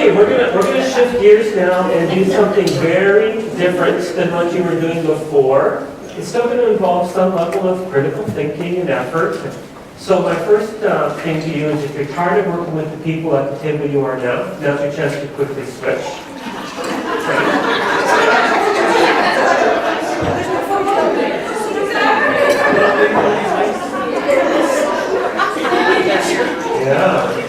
Okay, we're gonna shift gears now and do something very different than what you were doing before. It's still going to involve some level of critical thinking and effort. So my first thing to you is, if you're tired of working with the people at the table you are now, now's your chance to quickly switch. Yeah.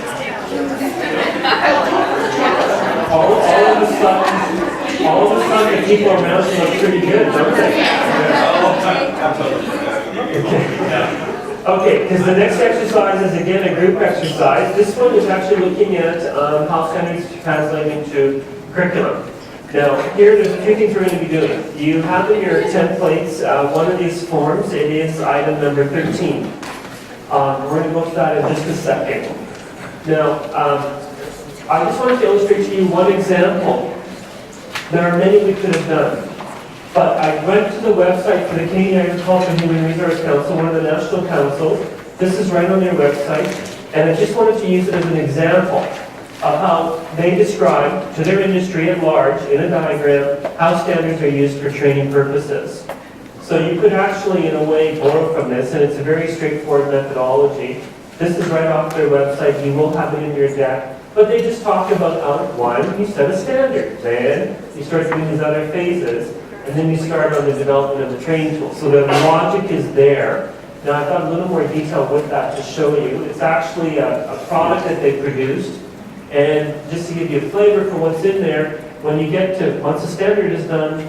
All of a sudden, the people around you look pretty good, don't they? Okay, because the next exercise is again a group exercise. This one is actually looking at how standards translate into curriculum. Now, here there's a few things we're going to be doing. You have in your templates one of these forms. It is item number 13. We're going to go to that in just a second. Now, I just wanted to illustrate to you one example. There are many we could have done. But I went to the website for the Canadian Agricultural and Human Resource Council, one of the national councils. This is right on their website. And I just wanted to use it as an example of how they describe to their industry at large, in a diagram, how standards are used for training purposes. So you could actually, in a way, borrow from this, and it's a very straightforward methodology. This is right off their website. You will have it in your deck. But they just talk about one, you set a standard. Then you start doing these other phases. And then you start on the development of the training tool. So the logic is there. Now I've got a little more detail with that to show you. It's actually a product that they produced. And just to give you a flavor for what's in there, when you get to, once the standard is done,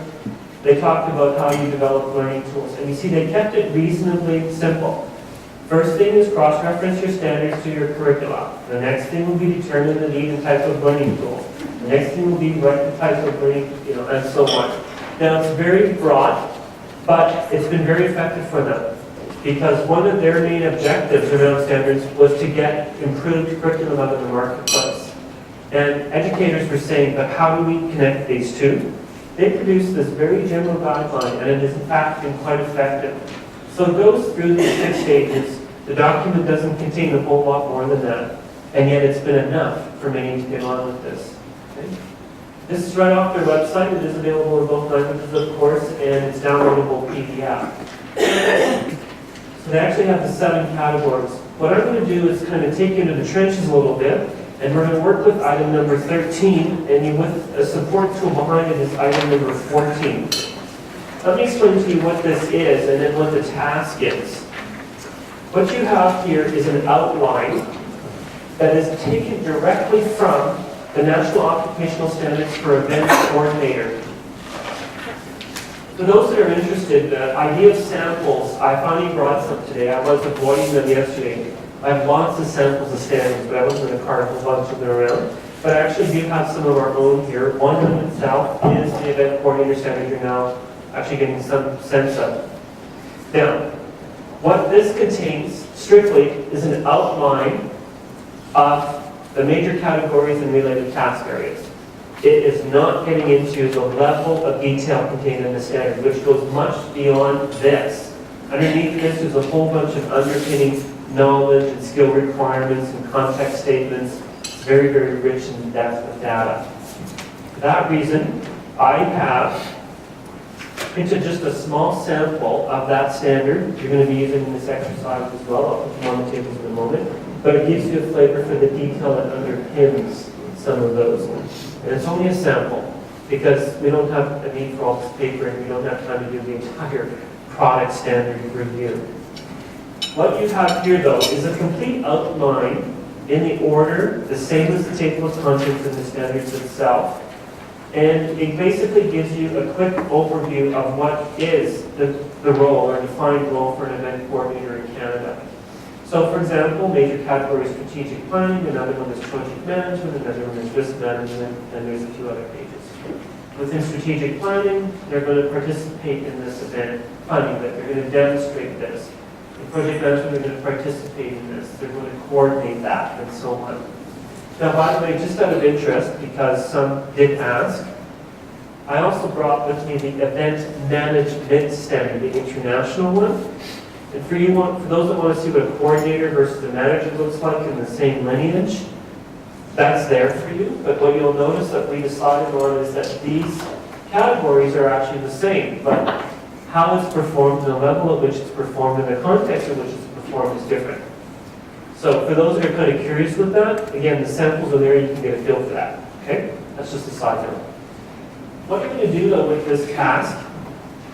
they talked about how you develop learning tools. And you see they kept it reasonably simple. First thing is cross-reference your standards to your curricula. The next thing will be determine the need and type of learning tool. The next thing will be write the type of learning, and so on. Now it's very broad, but it's been very effective for them, because one of their main objectives around standards was to get improved curriculum out of the marketplace. And educators were saying, but how do we connect these two? They produced this very general guideline, and it has in fact been quite effective. So it goes through these 6 stages. The document doesn't contain a whole lot more than that, and yet it's been enough for many to get on with this. Okay? This is right off their website. It is available in both languages, of course, and it's downloadable PDF. So they actually have the 7 categories. What I'm going to do is kind of take you into the trenches a little bit, and we're going to work with item number 13, and with a support tool behind it is item number 14. Let me explain to you what this is and then what the task is. What you have here is an outline that is taken directly from the National Occupational Standards for Events Coordinator. For those that are interested, the idea of samples, I finally brought some today. I was avoiding them yesterday. I have lots of samples of standards, but I wasn't going to cart a whole bunch of them around. But I actually do have some of our own here. One of them itself is the Event Coordinator Standard you're now actually getting some sense of. Now, what this contains strictly is an outline of the major categories and related task areas. It is not getting into the level of detail contained in the standard, which goes much beyond this. Underneath this is a whole bunch of underpinning knowledge and skill requirements and context statements. It's very, very rich in depth of data. For that reason, I have printed just a small sample of that standard. You're going to be using in this exercise as well. I'll put them on the tables in a moment. But it gives you a flavor for the detail that underpins some of those. And it's only a sample, because we don't have a need for all this paper, and we don't have time to do the entire product standard review. What you have here, though, is a complete outline in the order, the same as the table of contents in the standards itself. And it basically gives you a quick overview of what is the role or defined role for an event coordinator in Canada. So, for example, major category is strategic planning, another one is project management, another one is risk management, and there's a few other pages. Within strategic planning, they're going to participate in this event planning, but they're going to demonstrate this. In project management, they're going to participate in this. They're going to coordinate that, and so on. Now, by the way, just out of interest, because some did ask, I also brought with me the event management standard, the international one. And for those that want to see what a coordinator versus a manager looks like in the same lineage, that's there for you, but what you'll notice that we decided on is that these categories are actually the same, but how it's performed, the level at which it's performed, and the context in which it's performed is different. So for those that are kind of curious with that, again, the samples are there, you can get a feel for that, okay? That's just a side note. What you're going to do though with this task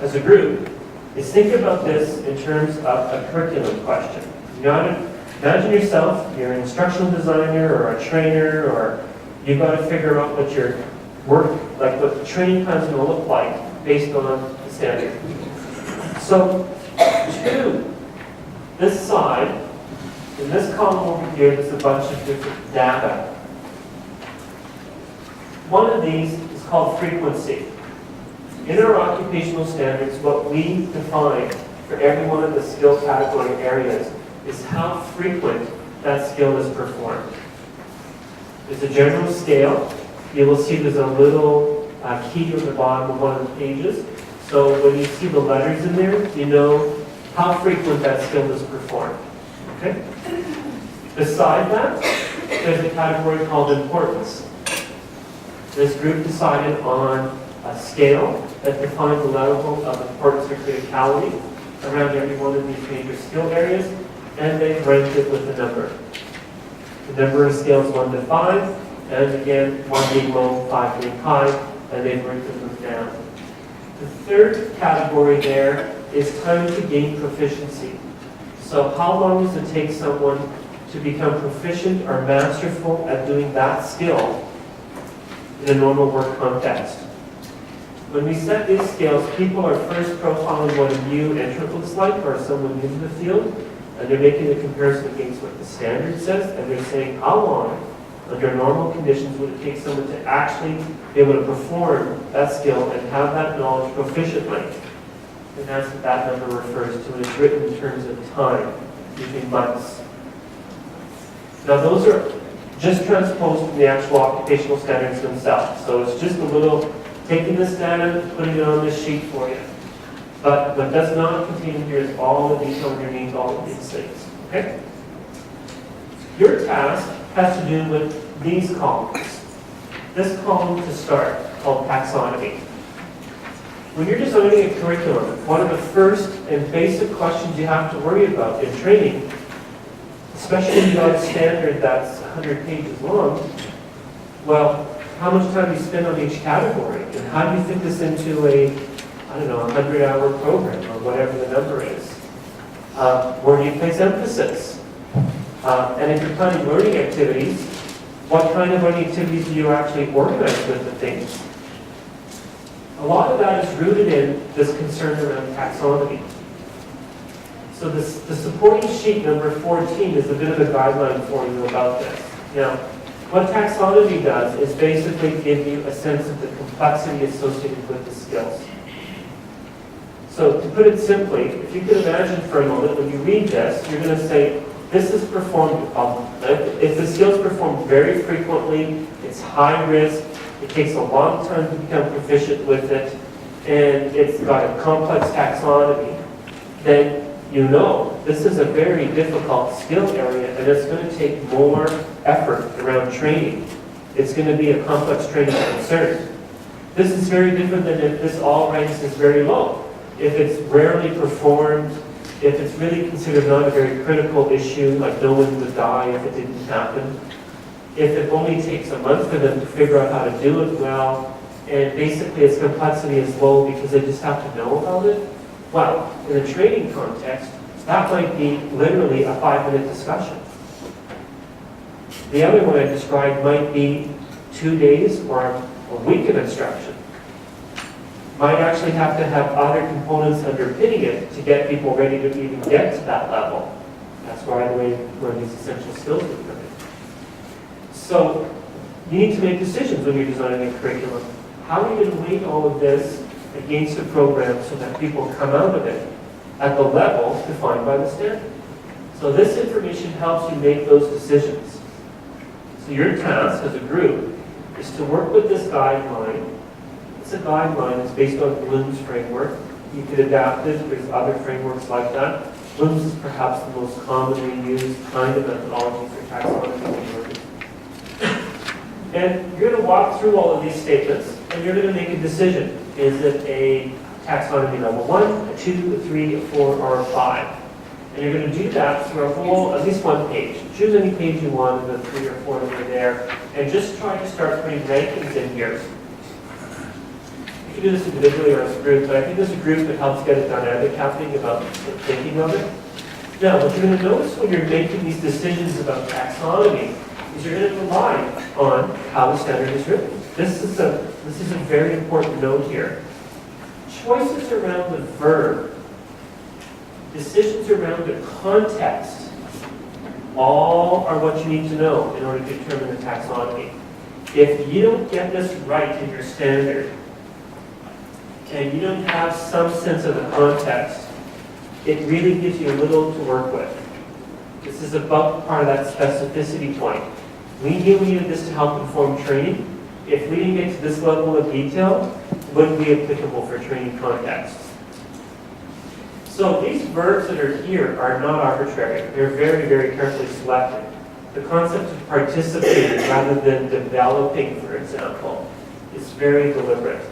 as a group is think about this in terms of a curriculum question. You know, imagine yourself, you're an instructional designer or a trainer, or you've got to figure out what your work, like what the training plan is going to look like based on the standard. So to this side, in this column over here, there's a bunch of different data. One of these is called frequency. In our occupational standards, what we define for every one of the skill category areas is how frequent that skill is performed. There's a general scale. You will see there's a little key on the bottom of one of the pages. So when you see the letters in there, you know how frequent that skill is performed. Okay? Beside that, there's a category called importance. This group decided on a scale that defines the level of importance or criticality around every one of these major skill areas, and they've ranked it with a number. The number of scales 1 to 5, and again, 1 being low, 5 being high, and they've ranked them down. The third category there is time to gain proficiency. So how long does it take someone to become proficient or masterful at doing that skill in a normal work context? When we set these scales, people are first profiling what a new entrant looks like or someone new to the field, and they're making a comparison against what the standard says, and they're saying how long, under normal conditions, would it take someone to actually be able to perform that skill and have that knowledge proficiently. And that's what that number refers to. It's written in terms of time, using months. Now those are just transposed from the actual occupational standards themselves. So it's just a little, taking this data, putting it on this sheet for you. But what does not contain here is all the detail underneath all of these things. Okay? Your task has to do with these columns. This column to start, called taxonomy. When you're designing a curriculum, one of the first and basic questions you have to worry about in training, especially when you've got a standard that's 100 pages long, well, how much time do you spend on each category? And how do you fit this into a, I don't know, a 100-hour program or whatever the number is? Where do you place emphasis? And if you're planning learning activities, what kind of learning activities do you actually organize with the things? A lot of that is rooted in this concern around taxonomy. So the supporting sheet number 14 is a bit of a guideline for you about this. Now, what taxonomy does is basically give you a sense of the complexity associated with the skills. So to put it simply, if you could imagine for a moment, when you read this, you're going to say, this is performed, if the skills performed very frequently, it's high risk, it takes a long time to become proficient with it, and it's got a complex taxonomy, then you know this is a very difficult skill area, and it's going to take more effort around training. It's going to be a complex training concern. This is very different than if this all ranks as very low. If it's rarely performed, if it's really considered not a very critical issue, like no one would die if it didn't happen, if it only takes a month for them to figure out how to do it well, and basically its complexity is low because they just have to know about it, well, in a training context, that might be literally a 5-minute discussion. The other one I described might be 2 days or a week of instruction. Might actually have to have other components underpinning it to get people ready to even get to that level. That's why the way where these essential skills are coming. So you need to make decisions when you're designing a curriculum. How are you going to weight all of this against the program so that people come out of it at the level defined by the standard? So this information helps you make those decisions. So your task as a group is to work with this guideline. It's a guideline that's based on Bloom's framework. You could adapt it. There's other frameworks like that. Bloom's is perhaps the most commonly used kind of methodology for taxonomy. And you're going to walk through all of these statements, and you're going to make a decision. Is it a taxonomy level 1, a 2, a 3, a 4, or a 5? And you're going to do that through a whole, at least one page. Choose any page you want, the 3 or 4 over there, and just try to start putting rankings in here. You can do this individually or as a group, but I think as a group it helps get a dynamic happening about thinking of it. Now, what you're going to notice when you're making these decisions about taxonomy is you're going to rely on how the standard is written. This is a very important note here. Choices around the verb, decisions around the context, all are what you need to know in order to determine the taxonomy. If you don't get this right in your standard, and you don't have some sense of the context, it really gives you a little to work with. This is about part of that specificity point. We knew we needed this to help inform training. If we didn't get to this level of detail, it wouldn't be applicable for training contexts. So these verbs that are here are not arbitrary. They're very, very carefully selected. The concept of participating rather than developing, for example, is very deliberate.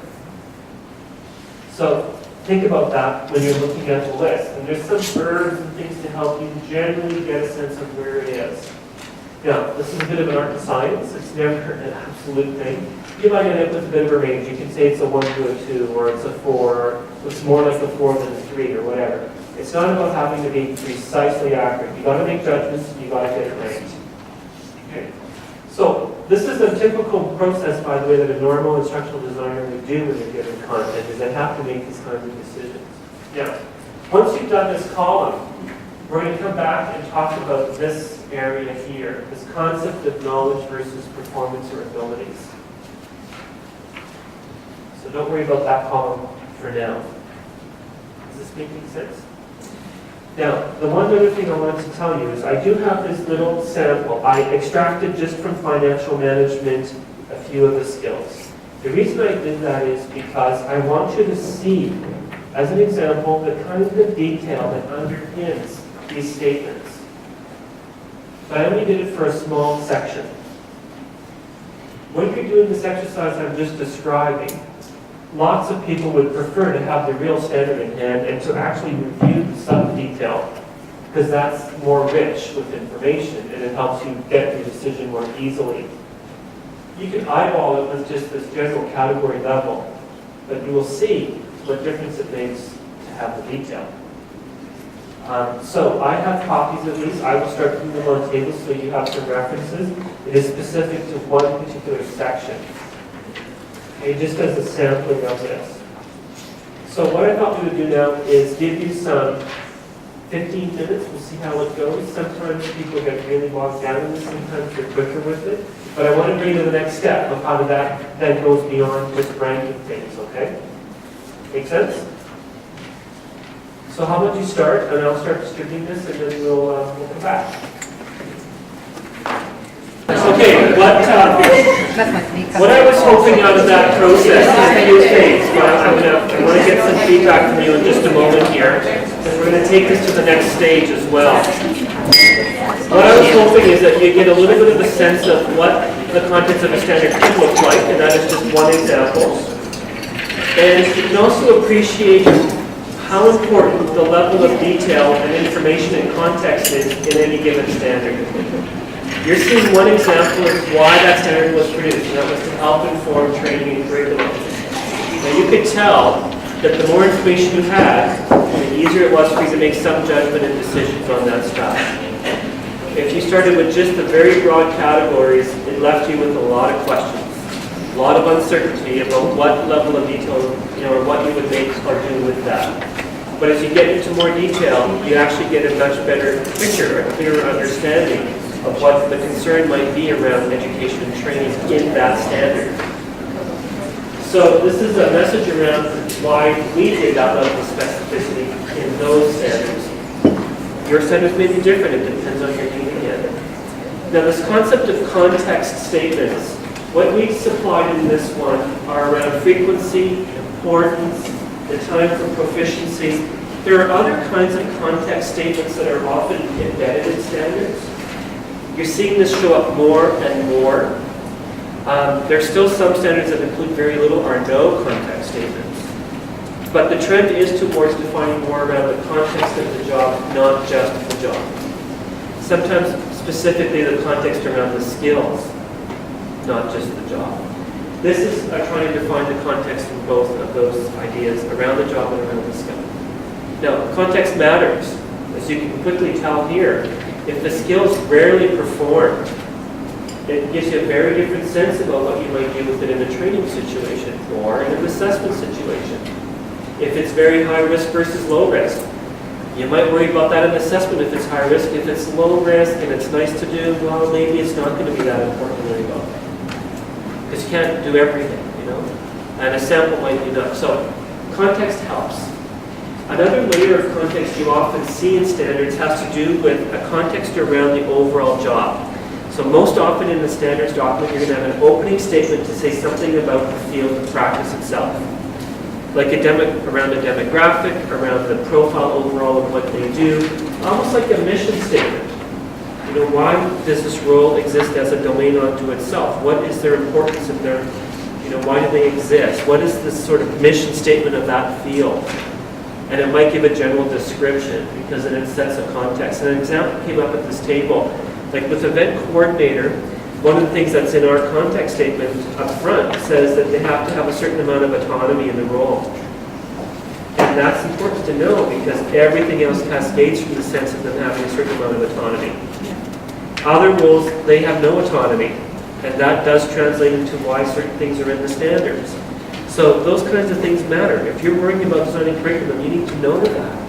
So think about that when you're looking at the list. And there's some verbs and things to help you generally get a sense of where it is. Now, this is a bit of an art and science. It's never an absolute thing. You might end up with a bit of a range. You can say it's a 1 to a 2, or it's a 4, or it's more like a 4 than a 3, or whatever. It's not about having to be precisely accurate. You've got to make judgments, and you've got to get it right. Okay. So this is a typical process, by the way, that a normal instructional designer would do when they're given content, is they have to make these kinds of decisions. Now, once you've done this column, we're going to come back and talk about this area here, this concept of knowledge versus performance or abilities. So don't worry about that column for now. Is this making sense? Now, the one other thing I wanted to tell you is I do have this little sample. I extracted just from financial management a few of the skills. The reason I did that is because I want you to see, as an example, the kind of detail that underpins these statements. So I only did it for a small section. When you're doing this exercise I'm just describing, lots of people would prefer to have the real standard in hand and to actually review the sub-detail, because that's more rich with information and it helps you get your decision more easily. You can eyeball it with just this general category level, but you will see what difference it makes to have the detail. So I have copies of these. I will start putting them on tables so you have some references. It is specific to one particular section. Okay, just as a sampling of this. So what I thought we would do now is give you some 15 minutes. We'll see how it goes. Sometimes people get really bogged down in this. Sometimes they're quicker with it. But I want to bring you to the next step of how that then goes beyond just ranking things, okay? Make sense? So how about you start, and I'll start distributing this, and then we'll come back. Okay, what I was hoping out of that process is a few things. I want to get some feedback from you in just a moment here, and we're going to take this to the next stage as well. What I was hoping is that you get a little bit of a sense of what the contents of a standard could look like, and that is just one example. And you can also appreciate how important the level of detail and information and context is in any given standard. You're seeing one example of why that standard was produced, and that was to help inform training and curriculum. Now you could tell that the more information you had, the easier it was for you to make some judgment and decisions on that stuff. If you started with just the very broad categories, it left you with a lot of questions, a lot of uncertainty about what level of detail, or what you would make or do with that. But as you get into more detail, you actually get a much better picture, a clearer understanding of what the concern might be around education and training in that standard. So this is a message around why we did that level of specificity in those standards. Your standards may be different, it depends on your meaning in. Now this concept of context statements, what we supplied in this one are around frequency, importance, the time for proficiency. There are other kinds of context statements that are often embedded in standards. You're seeing this show up more and more. There's still some standards that include very little or no context statements. But the trend is towards defining more around the context of the job, not just the job. Sometimes specifically the context around the skills, not just the job. This is trying to define the context in both of those ideas, around the job and around the skill. Now, context matters. As you can quickly tell here, if the skills rarely performed, it gives you a very different sense about what you might do with it in a training situation or in an assessment situation. If it's very high risk versus low risk, you might worry about that in assessment if it's high risk. If it's low risk and it's nice to do, well, maybe it's not going to be that important to worry about. Because you can't do everything, you know? And a sample might be enough. So context helps. Another layer of context you often see in standards has to do with a context around the overall job. So most often in the standards document, you're going to have an opening statement to say something about the field of practice itself. Like around a demographic, around the profile overall of what they do, almost like a mission statement. You know, why does this role exist as a domain unto itself? What is their importance in their, you know, why do they exist? What is this sort of mission statement of that field? And it might give a general description because then it sets a context. And an example came up at this table, like with event coordinator, one of the things that's in our context statement up front says that they have to have a certain amount of autonomy in the role. And that's important to know because everything else cascades from the sense of them having a certain amount of autonomy. Other roles, they have no autonomy. And that does translate into why certain things are in the standards. So those kinds of things matter. If you're worrying about designing curriculum, you need to know that.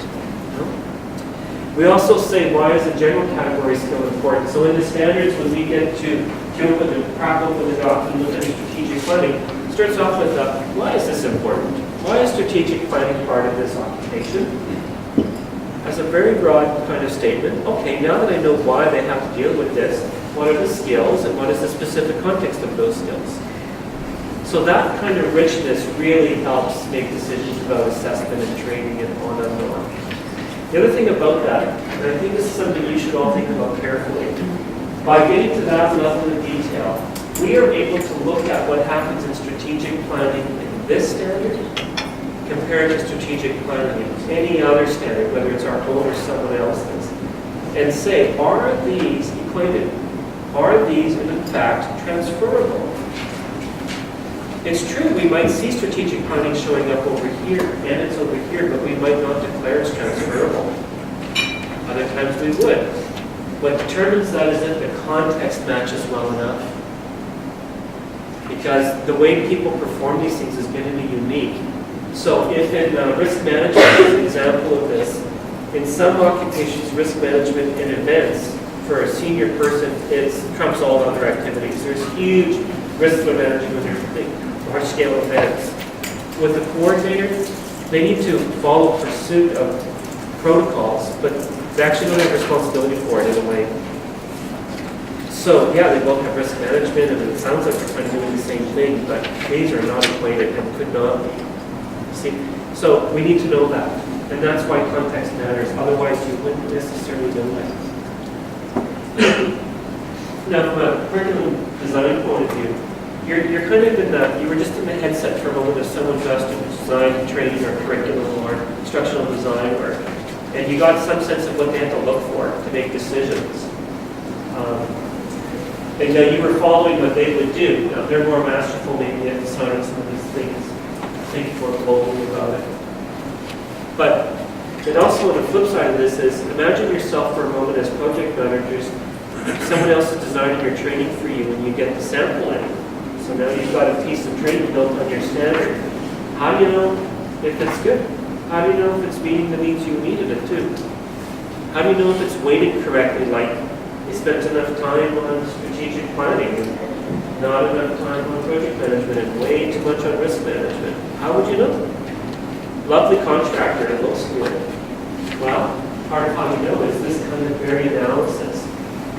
We also say, why is the general category skill important? So in the standards, when we get to open and crack open the document and look at strategic planning, it starts off with, why is this important? Why is strategic planning part of this occupation? As a very broad kind of statement, okay, now that I know why they have to deal with this, what are the skills and what is the specific context of those skills? So that kind of richness really helps make decisions about assessment and training and on and on. The other thing about that, and I think this is something you should all think about carefully, by getting to that level of detail, we are able to look at what happens in strategic planning in this standard compared to strategic planning in any other standard, whether it's our own or someone else's, and say, are these equated? Are these in fact transferable? It's true, we might see strategic planning showing up over here, and it's over here, but we might not declare it's transferable. Other times we would. What determines that is if the context matches well enough. Because the way people perform these things is going to be unique. So if in risk management is an example of this, in some occupations, risk management in events, for a senior person, it trumps all other activities. There's huge risk management when you're large-scale events. With the coordinator, they need to follow pursuit of protocols, but they actually don't have responsibility for it in a way. So yeah, they both have risk management, and it sounds like they're kind of doing the same thing, but these are not equated and could not be. See? So we need to know that, and that's why context matters. Otherwise, you wouldn't necessarily know that. Now, from a curriculum design point of view, you're kind of in that, you were just in the headset for a moment of someone who has to design training or curriculum or instructional design, and you got some sense of what they had to look for to make decisions. And you were following what they would do. Now, they're more masterful maybe at designing some of these things, think more globally about it. But, and also on the flip side of this is, imagine yourself for a moment as project managers, someone else is designing your training for you and you get the sample in. So now you've got a piece of training built on your standard. How do you know if it's good? How do you know if it's meeting the needs you needed it to? How do you know if it's weighted correctly, like you spent enough time on strategic planning and not enough time on project management and way too much on risk management? How would you know? Lovely contractor, it looks good. Well, part of how you know is this kind of very analysis.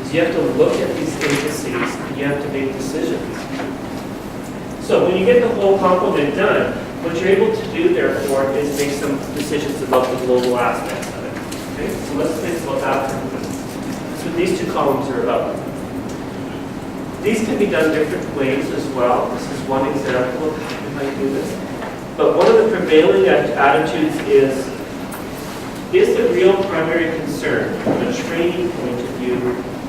Is you have to look at these indices and you have to make decisions. So when you get the whole complement done, what you're able to do, therefore, is make some decisions about the global aspects of it. Okay? So let's think about that for a minute. That's what these two columns are about. These can be done different ways as well. This is one example of how you might do this. But one of the prevailing attitudes is the real primary concern from a training point of view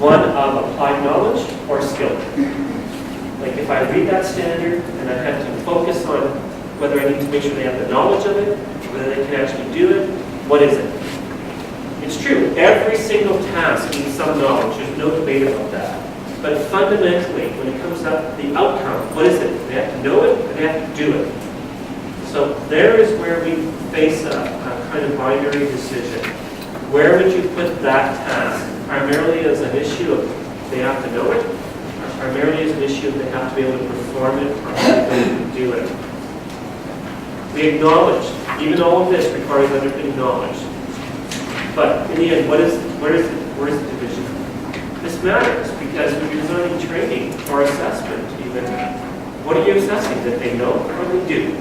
one of applied knowledge or skill? Like if I read that standard and I have to focus on whether I need to make sure they have the knowledge of it, whether they can actually do it, what is it? It's true, every single task needs some knowledge, there's no debate about that. But fundamentally, when it comes up to the outcome, what is it? They have to know it, and they have to do it. So there is where we face a kind of binary decision. Where would you put that task? Primarily as an issue of they have to know it, or primarily as an issue of they have to be able to perform it, or have to be able to do it. We acknowledge, even all of this requires underpinning knowledge. But in the end, where is the division? This matters because when you're designing training or assessment even, what are you assessing? That they know or they do?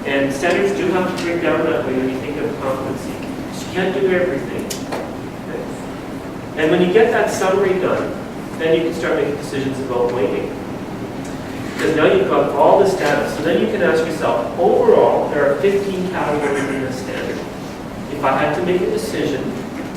And standards do have to break down that way when you think of competency. You can't do everything. Okay? And when you get that summary done, then you can start making decisions about weighting. Because now you've got all this data. So then you can ask yourself, overall, there are 15 categories in this standard. If I had to make a decision,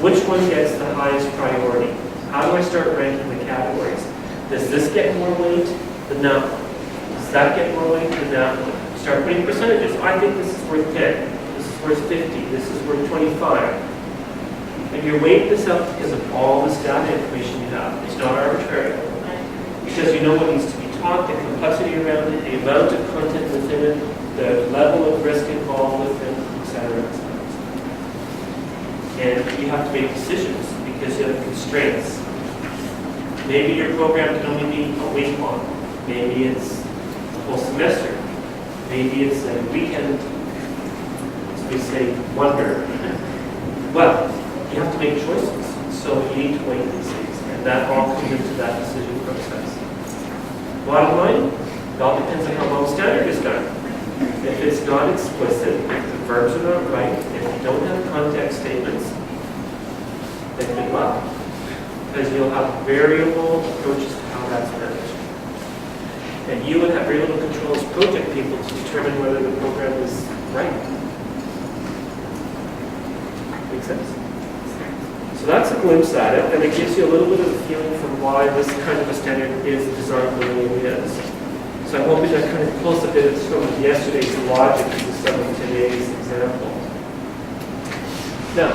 which one gets the highest priority? How do I start ranking the categories? Does this get more weight than that one? Does that get more weight than that one? Start putting percentages. I think this is worth 10. This is worth 50. This is worth 25. And you're weighing this out because of all this data information you have. It's not arbitrary. Because you know what needs to be taught, the complexity around it, the amount of content within it, the level of risk involved with it, etc. And you have to make decisions because you have constraints. Maybe your program can only be a week long. Maybe it's a whole semester. Maybe it's a weekend, as we say, wonder. Well, you have to make choices. So you need to weigh these things. And that all comes into that decision process. Bottom line, it all depends on how well the standard is done. If it's not explicit, if the verbs are not right, if you don't have context statements, then good luck. Because you'll have variable approaches to how that's managed. And you would have very little control as project people to determine whether the program is right. Make sense? So that's a glimpse at it, and it gives you a little bit of a feeling for why this kind of a standard is designed the way it is. So I'm hoping that kind of pulls a bit from yesterday's logic to some of today's example. Now,